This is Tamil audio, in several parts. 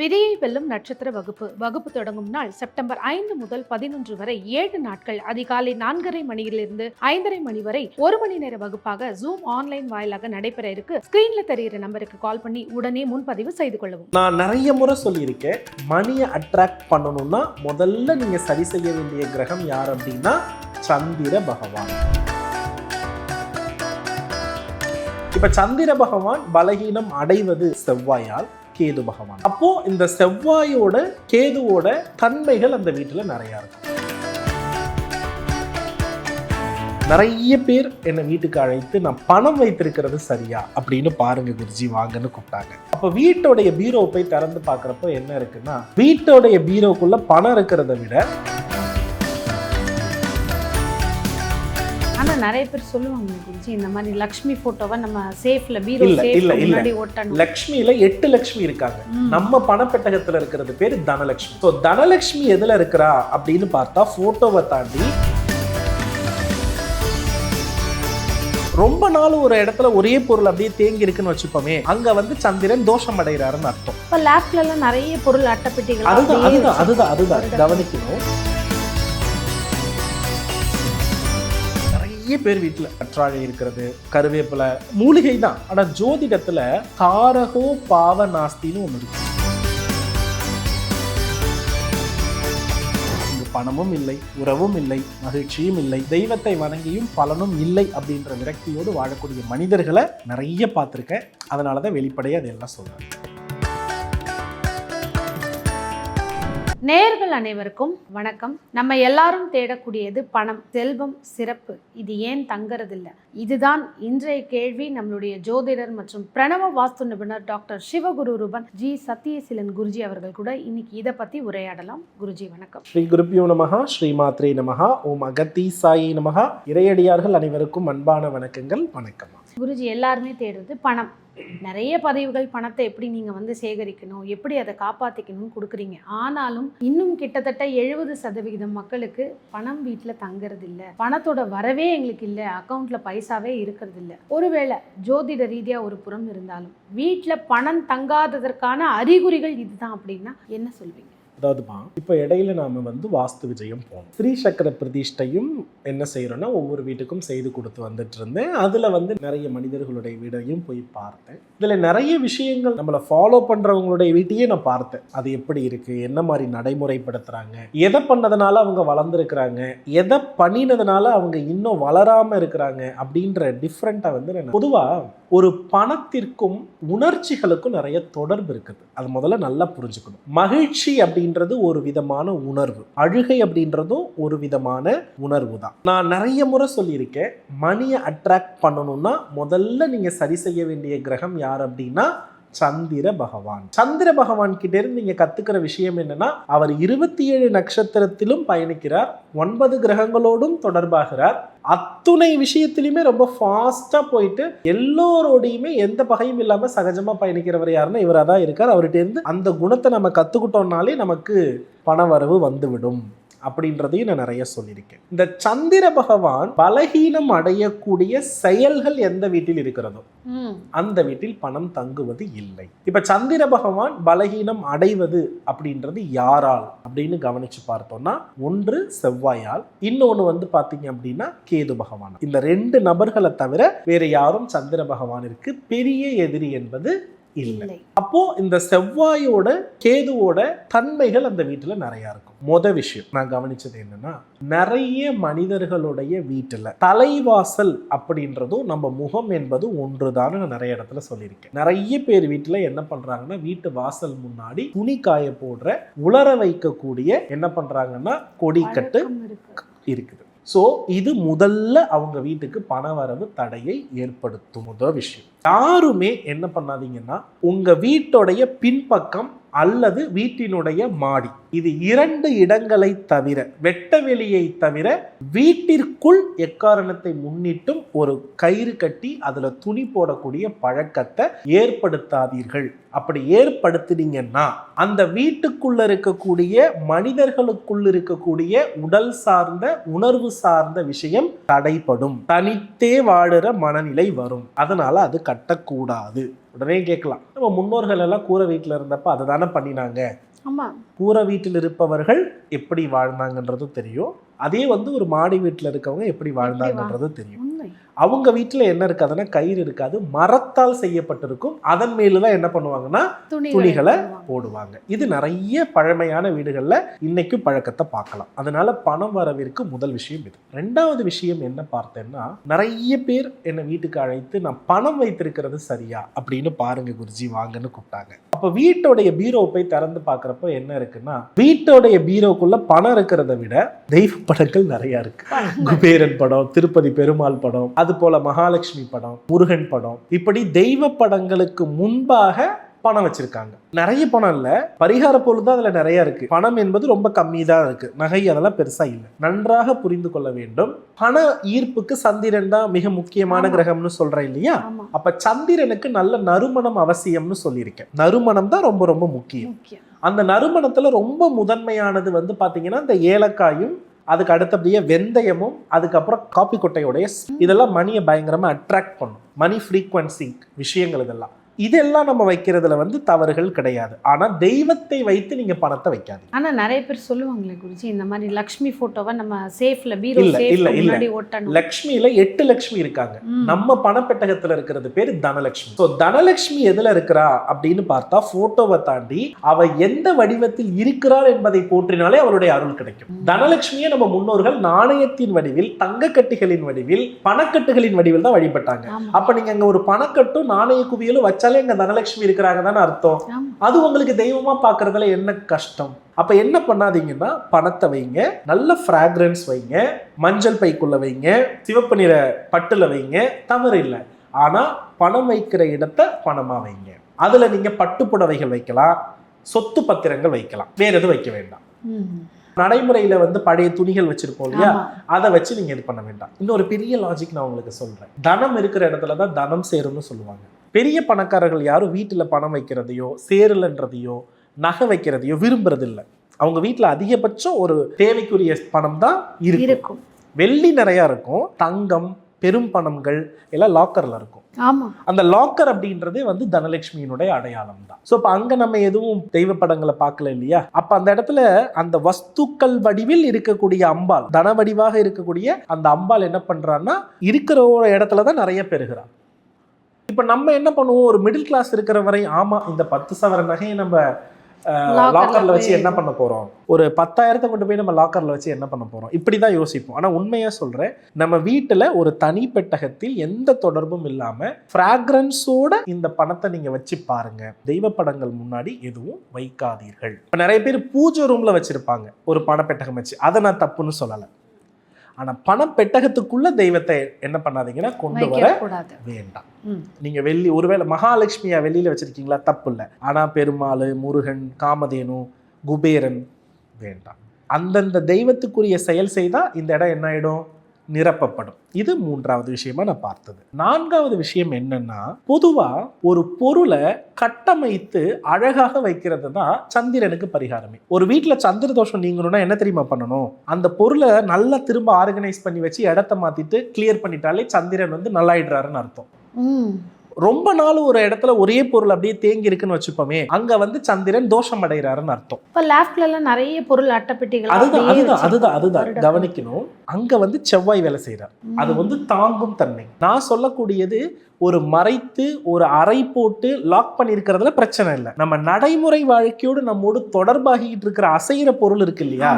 விதியை வெல்லும் நட்சத்திர வகுப்பு தொடங்கும் நாள் செப்டம்பர் 5 முதல் 11 வரை 7 நாட்கள் அதிகாலை 4:30 மணியிலிருந்து 5:30 மணி வரை 1 மணி நேர வகுப்பாக ஜூம் ஆன்லைன் வாயிலாக நடைபெற இருக்கு. ஸ்கிரீன்ல தெரிகிற நம்பருக்கு கால் பண்ணி உடனே முன்பதிவு செய்து கொள்ளவும். நான் நிறைய முறை சொல்லியிருக்கேன், மணியை அட்ராக்ட் பண்ணணும்னா முதல்ல நீங்க சரி செய்ய வேண்டிய கிரகம் யார் அப்படின்னா சந்திர பகவான். இப்ப சந்திர பகவான் பலகீனம் அடைவது செவ்வாயால், கேது பகவான். அப்போ இந்த செவ்வாயோட கேதுவோட தன்மைகள் அந்த வீட்டுல நிறைய இருக்கும். நிறைய பேர் என்னை வீட்டுக்கு அழைத்து நான் பணம் வைத்திருக்கிறது சரியா அப்படின்னு பாருங்க குருஜி வாங்கன்னு கூப்பிட்டாங்க. அப்ப வீட்டோடைய பீரோவை போய் திறந்து பாக்குறப்ப என்ன இருக்குன்னா, வீட்டோடைய பீரோக்குள்ள பணம் இருக்கிறத விட ஆனா நிறைய பேர் சொல்லுவாங்க குருஜி, இந்த மாதிரி லக்ஷ்மி போட்டோவை நம்ம சேஃப்ல பீரோ சேஃப்ல முன்னாடி ஓட்டணும். லக்ஷ்மியில 8 லக்ஷ்மி இருக்காங்க. நம்ம பணப்பெட்டகத்துல இருக்கிறது பேரு தனலட்சுமி. சோ தனலட்சுமி எதுல இருக்கிறா அப்படின்னு பார்த்தா போட்டோவை தாண்டி ரொம்ப நாள் ஒரு இடத்துல ஒரே பொருள் அப்படியே தேங்கி இருக்குன்னு வச்சுப்போமே, அங்க வந்து சந்திரன் தோஷம் அடைகிறாருன்னு அர்த்தம். இப்ப லேப்ல எல்லாம் நிறைய பொருள் அட்டைப்பெட்டிகள் அதுதான் கவனிக்கணும். நிறைய பேர் வீட்டுல கற்றாழை இருக்கிறது, கருவேப்பிலை, மூலிகை தான். ஆனா ஜோதிடத்துல காரகோ பாவ நாஸ்தின்னு ஒண்ணு இருக்கு. பணமும் இல்லை, உறவும் இல்லை, மகிழ்ச்சியும் இல்லை, தெய்வத்தை வணங்கியும் பலனும் இல்லை அப்படின்ற விரக்தியோடு வாழக்கூடிய மனிதர்களை நிறைய பார்த்துருக்கேன். அதனாலதான் வெளிப்படையா அதெல்லாம் சொல்றேன். நேயர்கள் அனைவருக்கும் வணக்கம். நம்ம எல்லாரும் தேடக்கூடியது பணம், செல்வம், சிறப்பு. இது ஏன் தங்கறதில்லை? இதுதான் இன்றைய கேள்வி. நம்மளுடைய ஜோதிடர் மற்றும் பிரணவ வாஸ்து நிபுணர் டாக்டர் சிவகுரு ரூபன் ஜி சத்யசீலன் குருஜி அவர்கள் கூட இன்னைக்கு இதை பத்தி உரையாடலாம். குருஜி வணக்கம். ஸ்ரீ குருப்பியோ நமஹா, ஸ்ரீ மாத்ரே நமஹா, ஓம் அகத்தி சாயி நமஹா. இறையடியார்கள் அனைவருக்கும் அன்பான வணக்கங்கள். வணக்கம் குருஜி. எல்லாருமே தேடுறது பணம். நிறைய பதிவுகள் பணத்தை எப்படி நீங்க வந்து சேகரிக்கணும், எப்படி அதை காப்பாத்திக்கணும்னு கொடுக்குறீங்க. ஆனாலும் இன்னும் கிட்டத்தட்ட 70% மக்களுக்கு பணம் வீட்டுல தங்குறது இல்லை, பணத்தோட வரவே எங்களுக்கு இல்லை, அக்கௌண்ட்ல பைசாவே இருக்கிறது இல்லை. ஒருவேளை ஜோதிட ரீதியா ஒரு புறம் இருந்தாலும் வீட்டுல பணம் தங்காததற்கான அறிகுறிகள் இதுதான் அப்படின்னா என்ன சொல்வீங்க? அதாவதுமா, இப்போ இடையில நாம வந்து வாஸ்து விஜயம் போனோம். ஸ்ரீ சக்கர பிரதிஷ்டையும் என்ன செய்யறோம்னா ஒவ்வொரு வீட்டுக்கும் செய்து கொடுத்து வந்துட்டு இருந்தேன். அதுல வந்து நிறைய மனிதர்களுடைய வீடையும் போய் பார்த்தேன். இதுல நிறைய விஷயங்கள் நம்மளை ஃபாலோ பண்றவங்களுடைய வீட்டையே நான் பார்த்தேன். அது எப்படி இருக்கு, என்ன மாதிரி நடைமுறைப்படுத்துறாங்க, எதை பண்ணதுனால அவங்க வளர்ந்துருக்கிறாங்க, எதை பண்ணினதுனால அவங்க இன்னும் வளராம இருக்கிறாங்க அப்படின்ற டிஃப்ரெண்டா வந்து நான் பொதுவா ஒரு பணத்திற்கும் உணர்ச்சிகளுக்கும் நிறைய தொடர்பு இருக்குது. அது முதல்ல நல்லா புரிஞ்சுக்கணும். மகிழ்ச்சி அப்படின்றது ஒரு விதமான உணர்வு, அழுகை அப்படின்றதும் ஒரு விதமான உணர்வு தான். நான் நிறைய முறை சொல்லியிருக்கேன், மணியை அட்ராக்ட் பண்ணணும்னா முதல்ல நீங்க சரி செய்ய வேண்டிய கிரகம் யார் அப்படின்னா சந்திர பகவான். சந்திர பகவான் கிட்ட இருந்து நீங்க கத்துக்கிற விஷயம் என்னன்னா, அவர் 27 நட்சத்திரத்திலும் பயணிக்கிறார், 9 கிரகங்களோடும் தொடர்பாகிறார். அத்துணை விஷயத்திலுமே ரொம்ப ஃபாஸ்டா போயிட்டு எல்லோரோடையுமே எந்த பகையும் இல்லாம சகஜமா பயணிக்கிறவர் யாருன்னா இவராக தான் இருக்கார். அவர்கிட்ட இருந்து அந்த குணத்தை நம்ம கத்துக்கிட்டோம்னாலே நமக்கு பண வரவு வந்துவிடும் அப்படின்றதையும் நான் நிறைய சொல்லியிருக்கேன். இந்த சந்திர பகவான் பலகீனம் அடையக்கூடிய செயல்கள் எந்த வீட்டில் இருக்கிறதோ அந்த வீட்டில் பணம் தங்குவது இல்லை. இப்ப சந்திர பகவான் பலகீனம் அடைவது அப்படின்றது யாரால் அப்படின்னு கவனிச்சு பார்த்தோம்னா, ஒன்று செவ்வாயால், இன்னொன்னு வந்து பாத்தீங்க அப்படின்னா கேது பகவான். இந்த 2 நபர்களை தவிர வேற யாரும் சந்திர பகவானிற்கு பெரிய எதிரி என்பது இல்லை. அப்போ இந்த செவ்வாயோட கேதுவோட தன்மைகள் அந்த வீட்டுல நிறைய இருக்கும். விஷயம் நான் கவனிச்சது என்னன்னா, நிறைய மனிதர்களுடைய வீட்டுல தலைவாசல் அப்படின்றதும் நம்ம முகம் என்பது ஒன்றுதான் நிறைய இடத்துல சொல்லியிருக்கேன். நிறைய பேர் வீட்டுல என்ன பண்றாங்கன்னா, வீட்டு வாசல் முன்னாடி துணி காய போடுற, உலர வைக்கக்கூடிய என்ன பண்றாங்கன்னா கொடிக்கட்டு இருக்குது. ஸோ இது முதல்ல அவங்க வீட்டுக்கு பண வரவு தடையை ஏற்படுத்தும். முதல் விஷயம், யாருமே என்ன பண்ணாதீங்கன்னா உங்க வீட்டோடைய பின்பக்கம் அல்லது வீட்டினுடைய மாடி, இது 2 இடங்களை தவிர, வெட்ட வெளியை தவிர வீட்டிற்குள் எக்காரணத்தை முன்னிட்டும் ஒரு கயிறு கட்டி அதுல துணி போடக்கூடிய பழக்கத்தை ஏற்படுத்தாதீர்கள். அப்படி ஏற்படுத்தினீங்கன்னா அந்த வீட்டுக்குள்ள இருக்கக்கூடிய மனிதர்களுக்குள் இருக்கக்கூடிய உடல் சார்ந்த உணர்வு சார்ந்த விஷயம் தடைப்படும், தனித்தே வாழுற மனநிலை வரும். அதனால அது கட்டக்கூடாது. உடனே கேட்கலாம், நம்ம முன்னோர்கள் எல்லாம் கூரை வீட்டில் இருந்தப்ப அதை தானே பண்ணினாங்க. ஆமா, கூரை வீட்டில் இருப்பவர்கள் எப்படி வாழ்ந்தாங்கன்றதும் தெரியும், அதே வந்து ஒரு மாடி வீட்டில் இருக்கவங்க எப்படி வாழ்ந்தாங்கன்றதும் தெரியும். உண்மை. அவங்க வீட்டில் என்ன இருக்காதுன்னா கயிறு இருக்காது, மரத்தால் செய்யப்பட்டிருக்கும். அதன் மேல தான் என்ன பண்ணுவாங்கன்னா துணிகளை போடுவாங்க. இது நிறைய பழமையான வீடுகளில் இன்னைக்கு பழக்கத்தை பார்க்கலாம். அதனால பணம் வரவிற்கு முதல் விஷயம் இது. ரெண்டாவது விஷயம் என்ன பார்த்தேன்னா, நிறைய பேர் என்னை வீட்டுக்கு அழைத்து நான் பணம் வைத்திருக்கிறது சரியா அப்படின்னு பாருங்க குருஜி வாங்கன்னு கூப்பிட்டாங்க. அப்போ வீட்டோடைய பீரோவை போய் திறந்து பார்க்குறப்ப என்ன இருக்குன்னா, வீட்டோடைய பீரோக்குள்ள பணம் இருக்கிறத விட தெய்வ படங்கள் நிறைய இருக்கு. குபேரன் படம், திருப்பதி பெருமாள் படம், அது போல மகாலட்சுமி படம், முருகன் படம், இப்படி தெய்வ படங்களுக்கு முன்பாக பணம் வச்சிருக்காங்க. நிறைய பணம் இல்ல, பரிகார பொருள் தான் அதுல நிறைய இருக்கு. பணம் என்பது ரொம்ப கம்மி தான் இருக்கு, நகை அதெல்லாம் பெருசா இல்லை. நன்றாக புரிந்து கொள்ள வேண்டும், பண ஈர்ப்புக்கு சந்திரன் தான் மிக முக்கியமான கிரகம்னு சொல்றேன் இல்லையா? அப்ப சந்திரனுக்கு நல்ல நறுமணம் அவசியம்னு சொல்லியிருக்கேன். நறுமணம் தான் ரொம்ப ரொம்ப முக்கியம். அந்த நறுமணத்துல ரொம்ப முதன்மையானது வந்து பாத்தீங்கன்னா இந்த ஏலக்காயும், அதுக்கு அடுத்தபடியே வெந்தயமும், அதுக்கப்புறம் காப்பி கொட்டையோடைய இதெல்லாம் மணியை பயங்கரமா அட்ராக்ட் பண்ணும். மணி ஃப்ரீக்வன்சி விஷயங்கள் இதெல்லாம் நம்ம வைக்கிறதுல வந்து தவறுகள் கிடையாது. ஆனா தெய்வத்தை வைத்து நீங்க பணத்தை வைக்காதீங்க. ஆனா நிறைய பேர் சொல்லுவாங்களே குருஜி, இந்த மாதிரி லக்ஷ்மி போட்டோவை நம்ம சேஃப்ல பீரோ சேஃப்ல முன்னாடி ஒட்டணும். லக்ஷ்மியில 8 லக்ஷ்மி இருக்காங்க. நம்ம பணப்பெட்டகத்துல இருக்கிறது பேரு தனலட்சுமி. சோ தனலட்சுமி எதுல இருக்கிறா அப்படின்னு பார்த்தா, போட்டோவை தாண்டி அவ எந்த வடிவத்தில் இருக்கிறாள் என்பதை போற்றினாலே அவருடைய அருள் கிடைக்கும். தனலட்சுமியை நம்ம முன்னோர்கள் நாணயத்தின் வடிவில், தங்க கட்டிகளின் வடிவில், பணக்கட்டுகளின் வடிவில் தான் வழிபட்டாங்க. அப்ப நீங்க அங்க ஒரு பணக்கட்டும் நாணய குவியலும் வச்ச எங்க தனலட்சுமி இருக்கிறாங்க தானே அர்த்தம். அது உங்களுக்கு தெய்வமா பாக்குறதுல என்ன கஷ்டம்? அப்ப என்ன பண்ணாதீங்கன்னா, பணத்தை வைங்க, நல்ல ஃப்ராக்ரன்ஸ் வைங்க, மஞ்சள் பைக்குள்ள வைங்க, சிவப்பு நிற பட்டுல வைங்க, தவறு இல்லை. ஆனா பணம் வைக்கிற இடத்தை பணமா வைங்க. அதுல நீங்க பட்டு புடவைகள் வைக்கலாம், சொத்து பத்திரங்கள் வைக்கலாம், வேற எதுவும் வைக்க வேண்டாம். நடைமுறையில வந்து பழைய துணிகள் வச்சிருப்போம் இல்லையா, அதை வச்சு நீங்க இது பண்ண வேண்டாம். இன்னொரு பெரிய லாஜிக் நான் உங்களுக்கு சொல்றேன். தனம் இருக்கிற இடத்துலதான் தனம் சேரும்னு சொல்லுவாங்க. பெரிய பணக்காரர்கள் யாரும் வீட்டுல பணம் வைக்கிறதையோ, சேரலன்றதையோ, நகை வைக்கிறதையோ விரும்புறது இல்லை. அவங்க வீட்டுல அதிகபட்சம் ஒரு தேவைக்குரிய பணம் தான் இருக்கும். வெள்ளி நிறைய இருக்கும், தங்கம், பெரும் பணங்கள் எல்லாம் லாக்கர்ல இருக்கும். அந்த லாக்கர் அப்படின்றதே வந்து தனலட்சுமியினுடைய அடையாளம் தான். ஸோ இப்போ அங்க நம்ம எதுவும் தெய்வ படங்களை பார்க்கல இல்லையா? அப்ப அந்த இடத்துல அந்த வஸ்துக்கள் வடிவில் இருக்கக்கூடிய அம்பாள், தன வடிவாக இருக்கக்கூடிய அந்த அம்பாள் என்ன பண்றான்னா, இருக்கிற ஒரு இடத்துலதான் நிறைய பெறுகிறான். இப்ப நம்ம என்ன பண்ணுவோம், ஒரு மிடில் கிளாஸ் இருக்கிற வரை, ஆமா இந்த 10 சவர நகையை நம்ம லாக்கர்ல வச்சு என்ன பண்ண போறோம், ஒரு 10,000 கொண்டு போய் நம்ம லாக்கர்ல வச்சு என்ன பண்ண போறோம், இப்படிதான் யோசிப்போம். ஆனா உண்மையா சொல்றேன், நம்ம வீட்டுல ஒரு தனி பெட்டகத்தில் எந்த தொடர்பும் இல்லாம ஃப்ராக்ரன்ஸோட இந்த பணத்தை நீங்க வச்சு பாருங்க. தெய்வ படங்கள் முன்னாடி எதுவும் வைக்காதீர்கள். இப்ப நிறைய பேர் பூஜை ரூம்ல வச்சிருப்பாங்க ஒரு பணப்பெட்டகம் வச்சு, அதை நான் தப்புன்னு சொல்லலை. ஆனா பணம் பெட்டகத்துக்குள்ள தெய்வத்தை என்ன பண்ணாதீங்கன்னா கொண்டு வர வேண்டாம். நீங்க வெள்ளி, ஒருவேளை மகாலட்சுமியா வெள்ளியில வச்சிருக்கீங்களா, தப்பு இல்லை. ஆனா பெருமாள், முருகன், காமதேனு, குபேரன் வேண்டாம். அந்தந்த தெய்வத்துக்குரிய செயல் செய்தா இந்த இடம் என்ன ஆயிடும், நிரப்பப்படும். இது 3வது விஷயமா நான் பார்த்தது. 4வது விஷயம் என்னன்னா, பொதுவா ஒரு பொருளை கட்டமைத்து அழகாக வைக்கிறது தான் சந்திரனுக்கு பரிகாரமே. ஒரு வீட்டுல சந்திர தோஷம் நீங்கணும்னா என்ன தெரியுமா பண்ணணும், அந்த பொருளை நல்லா திரும்ப ஆர்கனைஸ் பண்ணி வச்சு இடத்த மாத்திட்டு கிளியர் பண்ணிட்டாலே சந்திரன் வந்து நல்லாயிடுறாருன்னு அர்த்தம். ரொம்ப நாள் ஒரு இடத்துல ஒரே பொருள் அப்படியே தேங்கி இருக்குன்னு வச்சுப்போமே, அங்க வந்து சந்திரன் தோஷம் அடைகிறாருன்னு அர்த்தம். இப்ப லேப்ல எல்லாம் நிறைய பொருள் அட்டைப்பெட்டிகள், அதுதான் கவனிக்கணும். அங்க வந்து செவ்வாய் வேலை செய்யறார், அது வந்து தாங்கும் தன்மை. நான் சொல்லக்கூடியது ஒரு மறைத்து ஒரு அறை போட்டு லாக் பண்ணிருக்கிறதுல பிரச்சனை இல்லை. நம்ம நடைமுறை வாழ்க்கையோடு நம்மோடு தொடர்பாகிட்டு இருக்கிற அசைகிற பொருள் இருக்கு இல்லையா,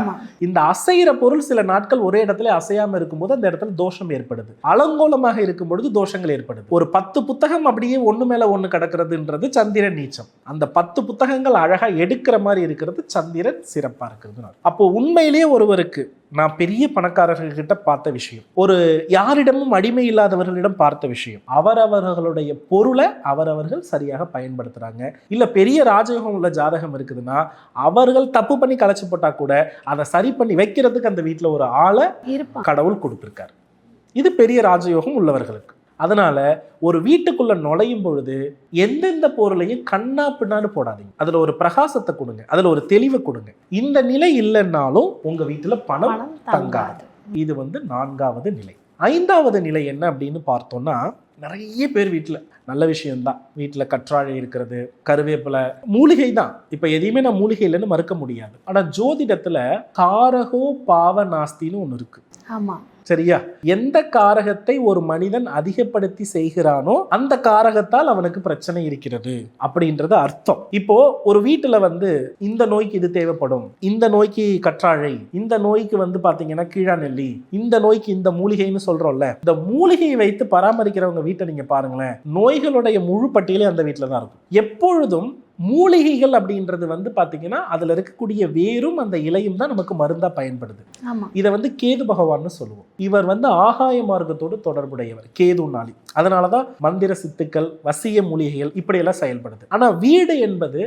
இந்த அசைகிற பொருள் சில நாட்கள் ஒரே இடத்துல அசையாம இருக்கும்போது அந்த இடத்துல தோஷம் ஏற்படுது. அலங்கோலமாக இருக்கும் பொழுது தோஷங்கள் ஏற்படுது. ஒரு 10 புத்தகம் அப்படியே ஒண்ணு மேல ஒண்ணு கிடக்கிறதுன்றது சந்திரன் நீச்சம். அந்த 10 புத்தகங்கள் அழகா எடுக்கிற மாதிரி இருக்கிறது சந்திரன் சிறப்பா இருக்கிறது. அப்போ உண்மையிலேயே ஒருவருக்கு, நான் பெரிய பணக்காரர்கள் கிட்ட பார்த்த விஷயம், ஒரு யாரிடமும் அடிமை இல்லாதவர்களிடம் பார்த்த விஷயம், அவரவர்களுடைய பொருளை அவரவர்கள் சரியாக பயன்படுத்துறாங்க. இல்ல பெரிய ராஜயோகம் உள்ள ஜாதகம் இருக்குதுன்னா அவர்கள் தப்பு பண்ணி கலைச்சு போட்டா கூட அதை சரி பண்ணி வைக்கிறதுக்கு அந்த வீட்டுல ஒரு ஆளை கடவுள் கொடுத்திருக்காரு. இது பெரிய ராஜயோகம் உள்ளவர்களுக்கு. அதனால ஒரு வீட்டுக்குள்ள நுழையும் பொழுது எந்தெந்த பொருளையும் கண்ணா பின்னான்னு போடாதீங்க. அதுல ஒரு பிரகாசத்தை கொடுங்க, அதுல ஒரு தெளிவை கொடுங்க. இந்த நிலை இல்லைன்னாலும் உங்க வீட்டுல பணம் தங்காது. இது வந்து 4வது நிலை. 5வது நிலை என்ன அப்படின்னு பார்த்தோம்னா, நிறைய பேர் வீட்டுல நல்ல விஷயம்தான். வீட்டில் கற்றாழை இருக்கிறது, கருவேப்பிலை, மூலிகை தான். இப்போ எதையுமே நான் மூலிகை இல்லைன்னு மறுக்க முடியாது. ஆனால் ஜோதிடத்தில் காரகோ பாவ நாஸ்தின்னு ஒன்று இருக்கு. ஆமாம், சரியா? எந்த காரகத்தை ஒரு மனிதன் அதிகப்படுத்தி செய்கிறானோ அந்த காரகத்தால் அவனுக்கு பிரச்சனை இருக்கிறது அப்படின்றது அர்த்தம். இப்போ ஒரு வீட்டுல இந்த நோய்க்கு இது தேவைப்படும், இந்த நோய்க்கு கற்றாழை, இந்த நோய்க்கு பாத்தீங்கன்னா கீழாநெல்லி, இந்த நோய்க்கு இந்த மூலிகைன்னு சொல்றோம்ல, இந்த மூலிகையை வைத்து பராமரிக்கிறவங்க வீட்டை நீங்க பாருங்களேன், நோய்களுடைய முழு பட்டியலே அந்த வீட்டில தான் இருக்கும். எப்பொழுதும் மூலிகைகள் அப்படின்றது பாத்தீங்கன்னா அதுல இருக்கக்கூடிய வேரும் அந்த இலையும் தான் நமக்கு மருந்தா பயன்படுது. இதை கேது பகவான்னு சொல்லுவோம். இவர் ஆகாய மார்க்கத்தோடு தொடர்புடையவர், கேதுனாலி. அதனாலதான் மந்திர சித்துக்கள், வசிய மூலிகைகள் இப்படியெல்லாம் செயல்படுது. ஆனா வீடு என்பது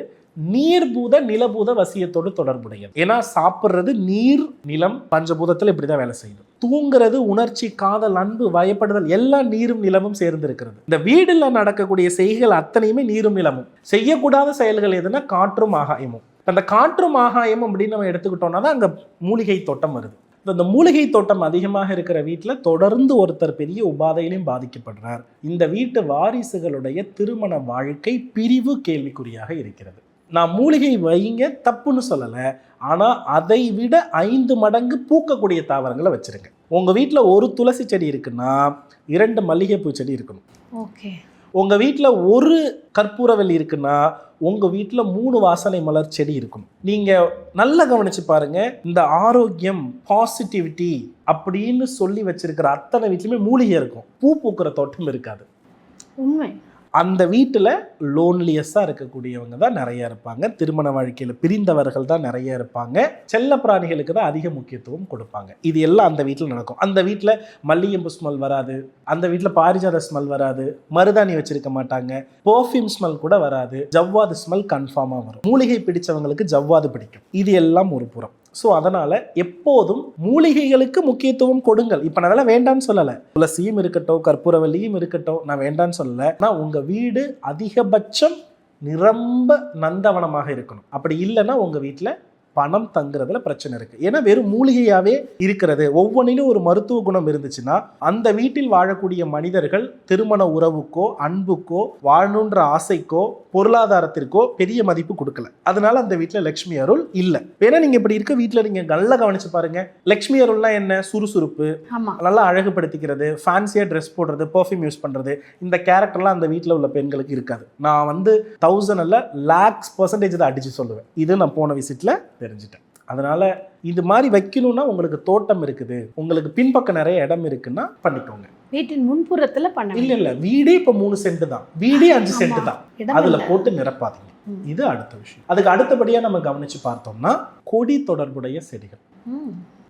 நீர்பூத நிலபூத வசியத்தோடு தொடர்புடையது. ஏன்னா சாப்பிட்றது நீர் நிலம் பஞ்சபூதத்தில் இப்படிதான் வேலை செய்யுது. தூங்குறது உணர்ச்சி, காதல், அன்பு, பயப்படுதல் எல்லாம் நீரும் நிலமும் சேர்ந்து இருக்கிறது. இந்த வீடுல நடக்கக்கூடிய செய்கைகள் அத்தனையுமே நீரும் நிலமும். செய்யக்கூடாத செயல்கள் எதுனா காற்றும் ஆகாயமும். அந்த காற்றும் ஆகாயமும் அப்படின்னு நம்ம எடுத்துக்கிட்டோம்னா தான் அங்க மூலிகை தோட்டம் வருது. இந்த மூலிகை தோட்டம் அதிகமாக இருக்கிற வீட்டில் தொடர்ந்து ஒருத்தர் பெரிய உபாதையிலையும் பாதிக்கப்படுறார். இந்த வீட்டு வாரிசுகளுடைய திருமண வாழ்க்கை பிரிவு கேள்விக்குறியாக இருக்கிறது. நான் மூலிகை வைங்க தப்புன்னு சொல்லலை, ஆனால் அதை விட 5 மடங்கு பூக்கக்கூடிய தாவரங்களை வச்சிருங்க. உங்கள் வீட்டில் ஒரு துளசி செடி இருக்குன்னா 2 மல்லிகைப்பூ செடி இருக்கணும். ஓகே. உங்கள் வீட்டில் ஒரு கற்பூரவல்லி இருக்குன்னா உங்கள் வீட்டில் 3 வாசனை மலர் செடி இருக்கணும். நீங்கள் நல்லா கவனிச்சு பாருங்க, இந்த ஆரோக்கியம், பாசிட்டிவிட்டி அப்படின்னு சொல்லி வச்சிருக்கிற அத்தனை வீட்லையுமே மூலிகை இருக்கும், பூ பூக்கிற தோட்டம் இருக்காது. உண்மை. அந்த வீட்டில் லோன்லியஸாக இருக்கக்கூடியவங்க தான் நிறைய இருப்பாங்க. திருமண வாழ்க்கையில் பிரிந்தவர்கள் தான் நிறைய இருப்பாங்க. செல்ல பிராணிகளுக்கு தான் அதிக முக்கியத்துவம் கொடுப்பாங்க. இது எல்லாம் அந்த வீட்டில் நடக்கும். அந்த வீட்டில் மல்லிகைப்பூ ஸ்மெல் வராது, அந்த வீட்டில் பாரிஜாத ஸ்மெல் வராது, மருதாணி வச்சிருக்க மாட்டாங்க, பர்ஃப்யூம் ஸ்மெல் கூட வராது, ஜவ்வாது ஸ்மெல் கன்ஃபார்மாக வரும். மூலிகை பிடிச்சவங்களுக்கு ஜவ்வாது பிடிக்கும். இது எல்லாம் ஒரு புறம். ஸோ அதனால் எப்போதும் மூலிகைகளுக்கு முக்கியத்துவம் கொடுங்கள். இப்போ நான் அதெல்லாம் வேண்டான்னு சொல்லலை, துளசியும் இருக்கட்டும், கற்பூரவல்லியும் இருக்கட்டும், நான் வேண்டான்னு சொல்லலை. ஆனால் உங்கள் வீடு அதிகபட்சம் நிரம்ப நந்தவனமாக இருக்கணும். அப்படி இல்லைன்னா உங்கள் வீட்டில் பணம் தங்குறதுல பிரச்சனை இருக்கு. ஏன்னா வெறும் மூலிகையாவே இருக்கிறது, ஒவ்வொன்றிலும் ஒரு மருத்துவ குணம் இருந்துச்சுன்னா அந்த வீட்டில் வாழக்கூடிய மனிதர்கள் திருமண உறவுக்கோ, அன்புக்கோ, வாழணுன்ற ஆசைக்கோ, பொருளாதாரத்திற்கோ பெரிய மதிப்பு கொடுக்கல. அதனால அந்த வீட்டில் லட்சுமி அருள் இல்லை. ஏன்னா நீங்க இப்படி இருக்க வீட்டில் நீங்க நல்லா கவனிச்சு பாருங்க, லட்சுமி அருள்னா என்ன? சுறுசுறுப்பு, நல்லா அழகுபடுத்திக்கிறது, ஃபேன்சியா ட்ரெஸ் போடுறது, பர்ஃப்யூம் யூஸ் பண்றது, இந்த கேரக்டர்லாம் அந்த வீட்டில் உள்ள பெண்களுக்கு இருக்காது. நான் 1000 அல்ல lakhs% தான் அடிச்சு சொல்லுவேன். இது நான் போன விசிட்ல தெரிஞ்சுட்டேன். அதனால இது மாதிரி வைக்கணும்னா உங்களுக்கு தோட்டம் இருக்குது, உங்களுக்கு பின்பக்கம் நிறைய இடம் இருக்குன்னா பண்ணிக்கோங்க. வீட்டின் முன்புறத்துல பண்ண இல்ல வீடே இப்ப 3 சென்ட் தான், வீடே 5 சென்ட் தான், அதுல போட்டு நிரப்பாதீங்க. இது அடுத்த விஷயம். அதுக்கு அடுத்தபடியா நம்ம கவனிச்சு பார்த்தோம்னா கொடி தொடர்புடைய செடிகள்,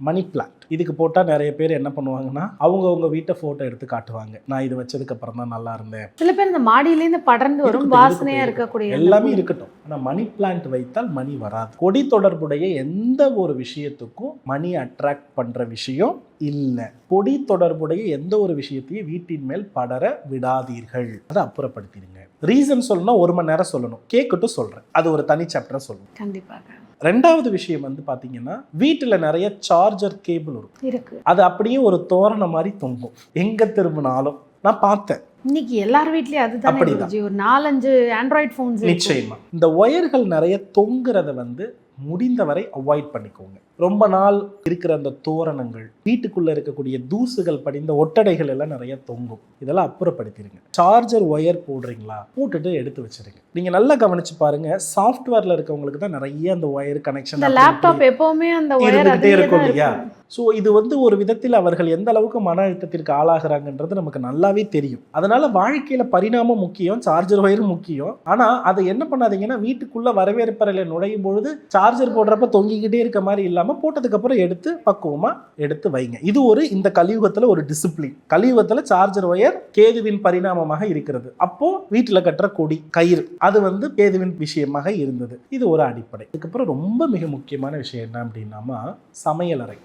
மணி பிளான்ட். இதுக்கு போட்டால் நிறைய பேர் என்ன பண்ணுவாங்கன்னா அவங்க வீட்டை ஃபோட்டோ எடுத்து காட்டுவாங்க, நான் இது வச்சதுக்கு அப்புறம் தான் நல்லா இருந்தேன். சில பேர் இந்த மாடியிலேருந்து படர்ந்து வரும் வாசனையா இருக்கக்கூடிய எல்லாமே இருக்கட்டும், ஆனால் மணி பிளான்ட் வைத்தால் மணி வராது. கொடி தொடர்புடைய எந்த ஒரு விஷயத்துக்கும் மணி அட்ராக்ட் பண்ற விஷயம் இல்லை. கொடி தொடர்புடைய எந்த ஒரு விஷயத்தையும் வீட்டின் மேல் படர விடாதீர்கள், அதை அப்புறப்படுத்திடுங்க. ரீசன் சொல்லணும்னா 1 மணி நேரம் சொல்லணும், கேட்கட்டும் சொல்றேன், அது ஒரு தனி சாப்டரா சொல்லணும். கண்டிப்பாக. ரெண்டாவது விஷயம் பாத்தீங்கன்னா வீட்டில் நிறைய சார்ஜர் கேபிள் இருக்கு, அது அப்படியே ஒரு தோரணம் மாதிரி தொங்கும் எங்க திரும்பினாலும். நான் பார்த்தேன், இன்னைக்கு எல்லார் வீட்லயும் அதுதான். ஒரு 4-5 ஆண்ட்ராய்டு போன்ஸ். நிச்சயமா இந்த ஒயர்கள் நிறைய தொங்குறத முடிந்தவரை அவாய்ட் பண்ணிக்கோங்க. ரொம்ப நாள் இருக்கிற அந்த தோரணங்கள், வீட்டுக்குள்ள இருக்கக்கூடிய தூசுகள் படிந்த ஒட்டடைகள் எல்லாம் நிறைய தொங்கும், இதெல்லாம் அப்புறப்படுத்திடுங்க. சார்ஜர் ஒயர் போடுறீங்களா, போட்டுட்டு எடுத்து வச்சிருங்க. நீங்க நல்லா கவனிச்சு பாருங்க, சாஃப்ட்வேர்ல இருக்கவங்களுக்கு தான் நிறைய அந்த ஒயர் கனெக்ஷன், லேப்டாப் எப்பவுமே அந்த ஒயர் இருக்கும் இல்லையா? ஸோ இது ஒரு விதத்தில் அவர்கள் எந்த அளவுக்கு மன அழுத்தத்திற்கு ஆளாகிறாங்கன்றது நமக்கு நல்லாவே தெரியும். அதனால வாழ்க்கையில பரிணாமம் முக்கியம், சார்ஜர் ஒயரும் முக்கியம். ஆனா அதை என்ன பண்ணாதீங்கன்னா வீட்டுக்குள்ள வரவேற்பறையில நுழையும் பொழுது சார்ஜர் போடுறப்ப தொங்கிக்கிட்டே இருக்க மாதிரி இல்லாம போட்டதுக்கு அப்புறம் எடுத்து பக்குவமா எடுத்து வைங்க. இது இந்த கலியுகத்துல ஒரு டிசிப்ளின். கலியுகத்துல சார்ஜர் ஒயர் கேதுவின் பரிணாமமாக இருக்கிறது. அப்போ வீட்டுல கட்டுற கொடி கயிறு அது கேதுவின் விஷயமாக இருந்தது. இது ஒரு அடிப்படை. இதுக்கப்புறம் ரொம்ப மிக முக்கியமான விஷயம் என்ன அப்படின்னா சமையலறை.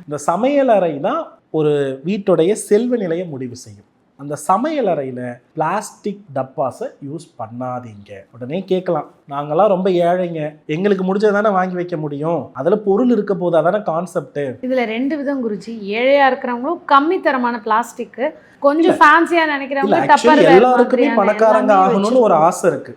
இந்த சமையலறை தான் ஒரு வீட்டுடைய செல்வ நிலையை முடிவு செய்யும். அந்த சமையல் அறையில் பிளாஸ்டிக் டப்பாஸை யூஸ் பண்ணாதீங்க. உடனே கேட்கலாம், நாங்களாம் ரொம்ப ஏழைங்க, எங்களுக்கு முடிஞ்சதானே வாங்கி வைக்க முடியும், அதில் பொருள் இருக்க போது, அதான கான்செப்ட். இதில் 2 விதம் குருஜி. ஏழையாக இருக்கிறவங்களும் கம்மி தரமான பிளாஸ்டிக்கு, கொஞ்சம் ஃபேன்சியாக நினைக்கிறவங்க எல்லாருக்குமே பணக்காரங்க ஆகணும்னு ஒரு ஆசை இருக்கு.